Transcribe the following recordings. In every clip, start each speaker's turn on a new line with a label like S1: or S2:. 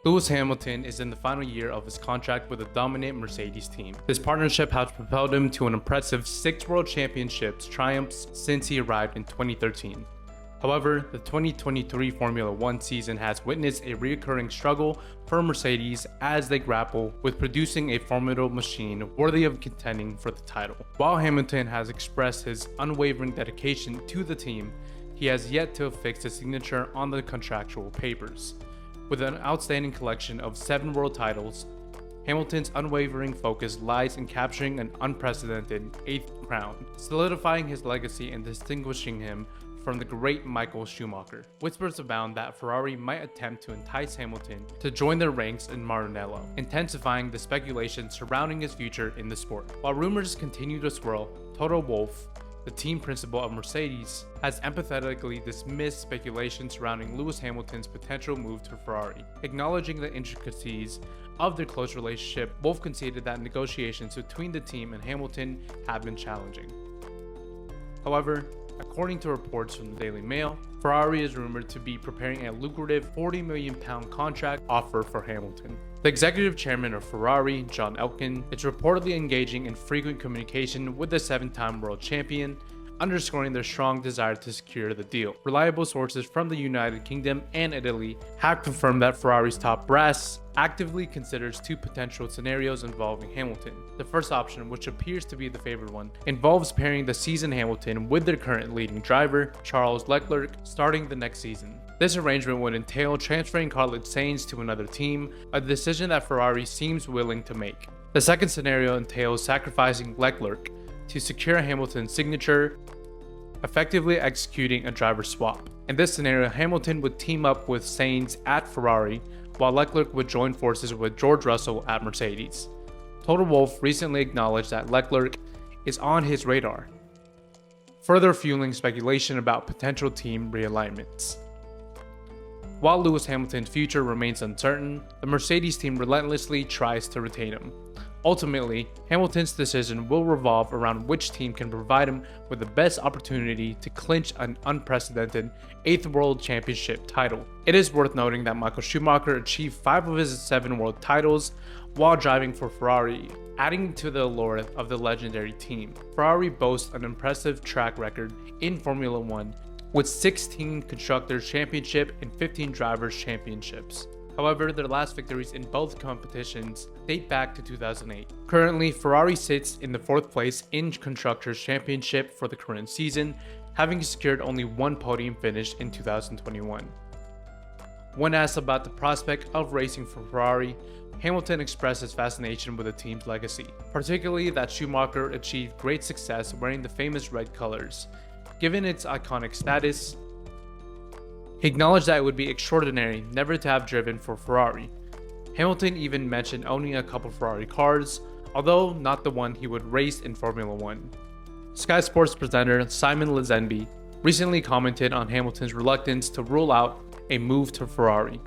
S1: Lewis Hamilton is in the final year of his contract with a dominant Mercedes team. This partnership has propelled him to an impressive 6 World Championships triumphs since he arrived in 2013. However, the 2023 Formula One season has witnessed a recurring struggle for Mercedes as they grapple with producing a formidable machine worthy of contending for the title. While Hamilton has expressed his unwavering dedication to the team, he has yet to affix his signature on the contractual papers. With an outstanding collection of 7 world titles, Hamilton's unwavering focus lies in capturing an unprecedented 8th crown, solidifying his legacy and distinguishing him from the great Michael Schumacher. Whispers abound that Ferrari might attempt to entice Hamilton to join their ranks in Marinello, intensifying the speculation surrounding his future in the sport. While rumors continue to swirl, Toto Wolff, the team principal of Mercedes, has empathetically dismissed speculation surrounding Lewis Hamilton's potential move to Ferrari. Acknowledging the intricacies of their close relationship, Wolff conceded that negotiations between the team and Hamilton have been challenging. However, according to reports from the Daily Mail, Ferrari is rumored to be preparing a lucrative £40 million contract offer for Hamilton. The executive chairman of Ferrari, John Elkann, is reportedly engaging in frequent communication with the 7-time world champion, underscoring their strong desire to secure the deal. Reliable sources from the United Kingdom and Italy have confirmed that Ferrari's top brass actively considers 2 potential scenarios involving Hamilton. The first option, which appears to be the favored one, involves pairing the seasoned Hamilton with their current leading driver, Charles Leclerc, starting the next season. This arrangement would entail transferring Carlos Sainz to another team, a decision that Ferrari seems willing to make. The second scenario entails sacrificing Leclerc to secure Hamilton's signature, effectively executing a driver swap. In this scenario, Hamilton would team up with Sainz at Ferrari, while Leclerc would join forces with George Russell at Mercedes. Toto Wolff recently acknowledged that Leclerc is on his radar, further fueling speculation about potential team realignments. While Lewis Hamilton's future remains uncertain, the Mercedes team relentlessly tries to retain him. Ultimately, Hamilton's decision will revolve around which team can provide him with the best opportunity to clinch an unprecedented 8th World Championship title. It is worth noting that Michael Schumacher achieved 5 of his 7 world titles while driving for Ferrari, adding to the allure of the legendary team. Ferrari boasts an impressive track record in Formula One, with 16 Constructors' Championship and 15 Drivers' Championships. However, their last victories in both competitions date back to 2008. Currently, Ferrari sits in the 4th place in Constructors' Championship for the current season, having secured only 1 podium finish in 2021. When asked about the prospect of racing for Ferrari, Hamilton expressed his fascination with the team's legacy, particularly that Schumacher achieved great success wearing the famous red colors. Given its iconic status, he acknowledged that it would be extraordinary never to have driven for Ferrari. Hamilton even mentioned owning a couple Ferrari cars, although not the one he would race in Formula One. Sky Sports presenter Simon Lazenby recently commented on Hamilton's reluctance to rule out a move to Ferrari,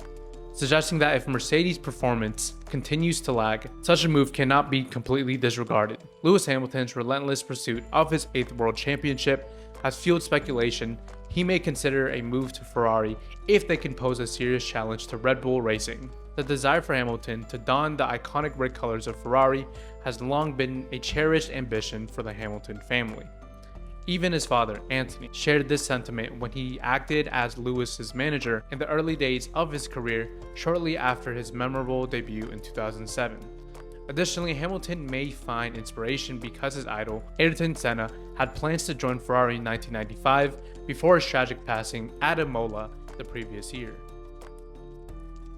S1: suggesting that if Mercedes' performance continues to lag, such a move cannot be completely disregarded. Lewis Hamilton's relentless pursuit of his 8th World Championship has fueled speculation he may consider a move to Ferrari if they can pose a serious challenge to Red Bull Racing. The desire for Hamilton to don the iconic red colors of Ferrari has long been a cherished ambition for the Hamilton family. Even his father, Anthony, shared this sentiment when he acted as Lewis's manager in the early days of his career shortly after his memorable debut in 2007. Additionally, Hamilton may find inspiration because his idol, Ayrton Senna, had plans to join Ferrari in 1995 before his tragic passing at Imola the previous year.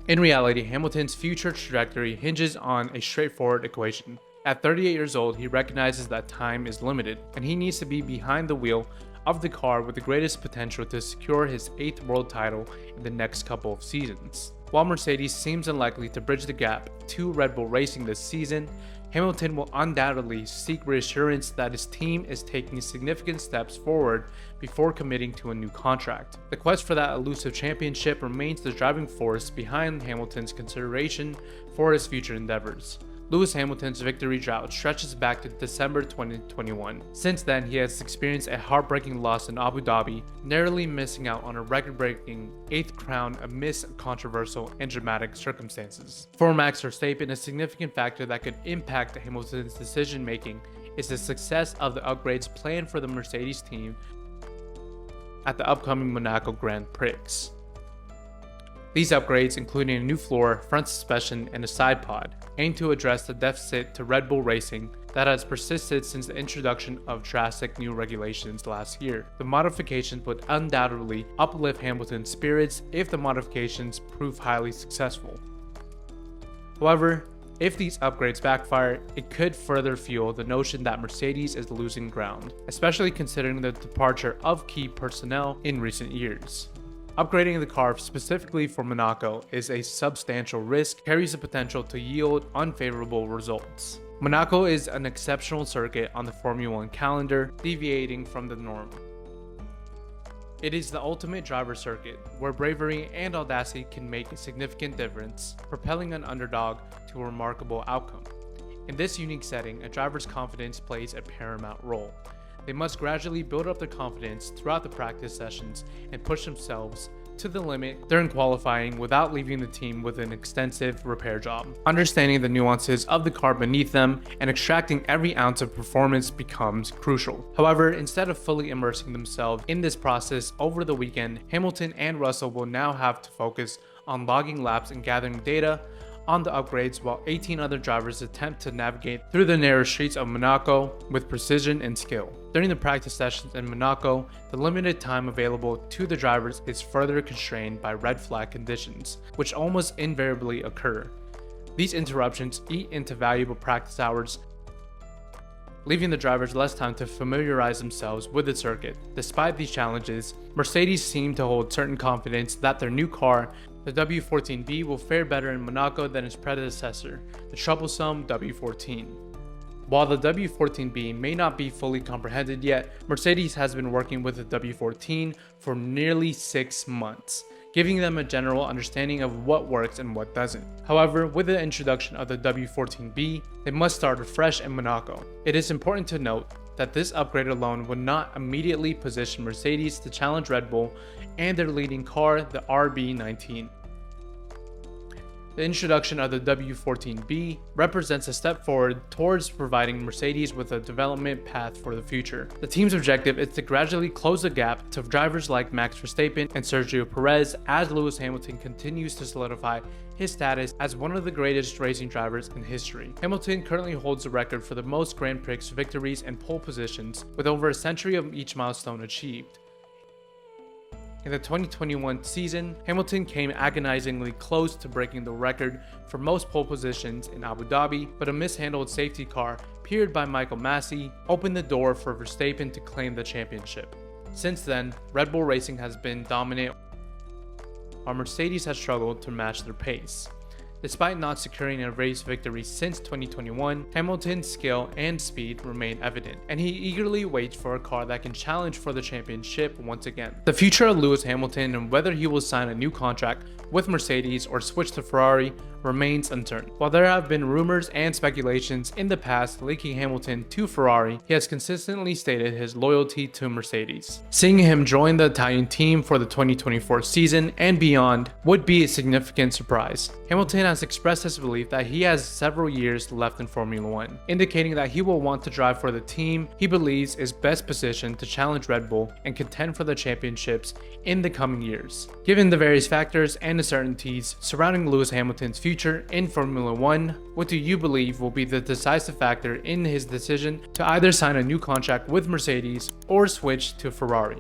S1: In reality, Hamilton's future trajectory hinges on a straightforward equation. At 38 years old, he recognizes that time is limited, and he needs to be behind the wheel of the car with the greatest potential to secure his 8th world title in the next couple of seasons. While Mercedes seems unlikely to bridge the gap to Red Bull Racing this season, Hamilton will undoubtedly seek reassurance that his team is taking significant steps forward before committing to a new contract. The quest for that elusive championship remains the driving force behind Hamilton's consideration for his future endeavors. Lewis Hamilton's victory drought stretches back to December 2021. Since then, he has experienced a heartbreaking loss in Abu Dhabi, narrowly missing out on a record-breaking 8th crown amidst controversial and dramatic circumstances. For Max Verstappen, a significant factor that could impact Hamilton's decision-making is the success of the upgrades planned for the Mercedes team at the upcoming Monaco Grand Prix. These upgrades, including a new floor, front suspension, and a side pod, aim to address the deficit to Red Bull Racing that has persisted since the introduction of drastic new regulations last year. The modifications would undoubtedly uplift Hamilton's spirits if the modifications prove highly successful. However, if these upgrades backfire, it could further fuel the notion that Mercedes is losing ground, especially considering the departure of key personnel in recent years. Upgrading the car specifically for Monaco is a substantial risk, carries the potential to yield unfavorable results. Monaco is an exceptional circuit on the Formula 1 calendar, deviating from the norm. It is the ultimate driver circuit, where bravery and audacity can make a significant difference, propelling an underdog to a remarkable outcome. In this unique setting, a driver's confidence plays a paramount role. They must gradually build up their confidence throughout the practice sessions and push themselves to the limit during qualifying without leaving the team with an extensive repair job. Understanding the nuances of the car beneath them and extracting every ounce of performance becomes crucial. However, instead of fully immersing themselves in this process over the weekend, Hamilton and Russell will now have to focus on logging laps and gathering data on the upgrades, while 18 other drivers attempt to navigate through the narrow streets of Monaco with precision and skill. During the practice sessions in Monaco, the limited time available to the drivers is further constrained by red flag conditions, which almost invariably occur. These interruptions eat into valuable practice hours, leaving the drivers less time to familiarize themselves with the circuit. Despite these challenges, Mercedes seem to hold certain confidence that their new car, the W14B, will fare better in Monaco than its predecessor, the troublesome W14. While the W14B may not be fully comprehended yet, Mercedes has been working with the W14 for nearly 6 months, giving them a general understanding of what works and what doesn't. However, with the introduction of the W14B, they must start afresh in Monaco. It is important to note that this upgrade alone would not immediately position Mercedes to challenge Red Bull and their leading car, the RB19. The introduction of the W14B represents a step forward towards providing Mercedes with a development path for the future. The team's objective is to gradually close the gap to drivers like Max Verstappen and Sergio Perez as Lewis Hamilton continues to solidify his status as one of the greatest racing drivers in history. Hamilton currently holds the record for the most Grand Prix victories and pole positions, with over a century of each milestone achieved. In the 2021 season, Hamilton came agonizingly close to breaking the record for most pole positions in Abu Dhabi, but a mishandled safety car, peered by Michael Massey, opened the door for Verstappen to claim the championship. Since then, Red Bull Racing has been dominant, while Mercedes has struggled to match their pace. Despite not securing a race victory since 2021, Hamilton's skill and speed remain evident, and he eagerly waits for a car that can challenge for the championship once again. The future of Lewis Hamilton and whether he will sign a new contract with Mercedes or switch to Ferrari remains uncertain. While there have been rumors and speculations in the past linking Hamilton to Ferrari, he has consistently stated his loyalty to Mercedes. Seeing him join the Italian team for the 2024 season and beyond would be a significant surprise. Hamilton has expressed his belief that he has several years left in Formula 1, indicating that he will want to drive for the team he believes is best positioned to challenge Red Bull and contend for the championships in the coming years. Given the various factors and uncertainties surrounding Lewis Hamilton's future in Formula 1, what do you believe will be the decisive factor in his decision to either sign a new contract with Mercedes or switch to Ferrari?